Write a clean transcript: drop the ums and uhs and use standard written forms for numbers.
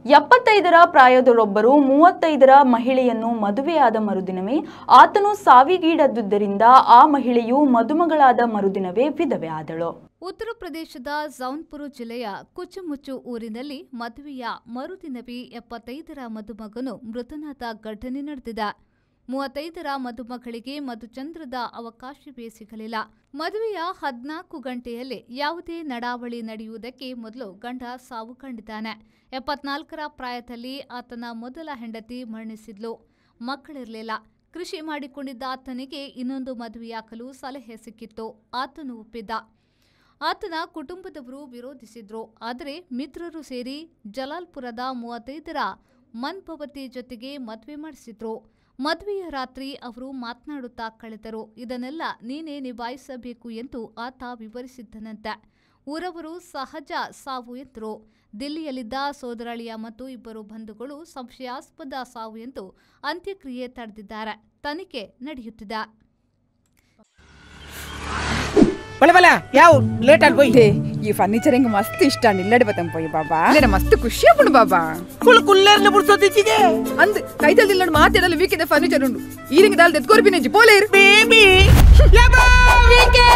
75ರ ಪ್ರಾಯದವರೊಬ್ಬರು 35ರ ಮಹಿಳೆಯನ್ನು ಮದುವೆಯಾದ ಮರುದಿನವೇ ಆತನು ಸಾವಿಗೀಡಾದುದರಿಂದ ಆ ಮಹಿಳೆಯು ಮದುಮಗಳಾದ ಮರುದಿನವೇ ವಿಧವೆ ಆದಳು. ಉತ್ತರ ಪ್ರದೇಶದ ಜೌನ್ಪುರ ಜಿಲ್ಲೆಯ ಕುಚುಮುಚು ಊರಿನಲ್ಲಿ ಮದುವೆಯ ಮರುದಿನವೇ 75ರ ಮದುಮಗನು ಮೃತನಾದ ಘಟನೆ ನಡೆದಿದೆ. 35ರ ಮದುಮಗಳಿಗೆ ಮಧುಚಂದ್ರದ ಅವಕಾಶವೇ ಸಿಗಲಿಲ್ಲ. ಮದುವೆಯ 14 ಗಂಟೆಯಲ್ಲಿ ಯಾವುದೇ ನಡಾವಳಿ ನಡೆಯುವುದಕ್ಕೆ ಮೊದಲು ಗಂಡ ಸಾವು ಕಂಡಿದ್ದಾನೆ. 74ರ ಪ್ರಾಯದಲ್ಲಿ ಆತನ ಮೊದಲ ಹೆಂಡತಿ ಮರಣಿಸಿದ್ಲು. ಮಕ್ಕಳಿರಲಿಲ್ಲ. ಕೃಷಿ ಮಾಡಿಕೊಂಡಿದ್ದ ಆತನಿಗೆ ಇನ್ನೊಂದು ಮದುವೆಯಾಗಲು ಸಲಹೆ ಸಿಕ್ಕಿತ್ತು. ಆತನು ಒಪ್ಪಿದ್ದ. ಆತನ ಕುಟುಂಬದವರು ವಿರೋಧಿಸಿದ್ರು. ಆದರೆ ಮಿತ್ರರು ಸೇರಿ ಜಲಾಲ್ಪುರದ 35ರ ಮನ್ಭವತಿ ಜೊತೆಗೆ ಮದುವೆ ಮಾಡಿಸಿದ್ರು. ಮದುವೆಯ ರಾತ್ರಿ ಅವರು ಮಾತನಾಡುತ್ತಾ ಕಳೆದರು. ಇದನ್ನೆಲ್ಲ ನೀನೇ ನಿಭಾಯಿಸಬೇಕು ಎಂದು ಆತ ವಿವರಿಸಿದ್ದನಂತೆ. ಊರವರು ಸಹಜ ಸಾವು ಎಂದರು. ದಿಲ್ಲಿಯಲ್ಲಿದ್ದ ಸೋದರಳಿಯ ಮತ್ತು ಇಬ್ಬರು ಬಂಧುಗಳು ಸಂಶಯಾಸ್ಪದ ಸಾವು ಎಂದು ಅಂತ್ಯಕ್ರಿಯೆ ತಡೆದಿದ್ದಾರೆ. ತನಿಖೆ ನಡೆಯುತ್ತಿದೆ. ಈ ಫರ್ನಿಚರ್ ಹಿಂಗ ಮಸ್ತ್ ಇಷ್ಟ ನಿಲ್ಲಡಿ ಬತ್ತಂ ಪೋಯಿ ಬಾಬಾ ಮಸ್ತ್ ಖುಷಿ ಆಪುಂಡು ಬಾಬಾ ಕುಲ್ಲರ್ನ ಬುಡ್ಸೋದಿಚ್ಚಿಗೆ ಅಂದ್ ಕೈದಲ್ಲಿ ನಿಲ್ಲಡ್ ಮಾತಾಡಲು ವೀಕಿದ ಫರ್ನಿಚರ್ ಉಂಡು ಈರಿಂಗ ದಾಲ್ ದೆತ್ಕೋರ್ಬಿನೆಜಿ ಪೋಲೇರ್ ಬೇಬಿ ಯಬಾ ವೀಕೆ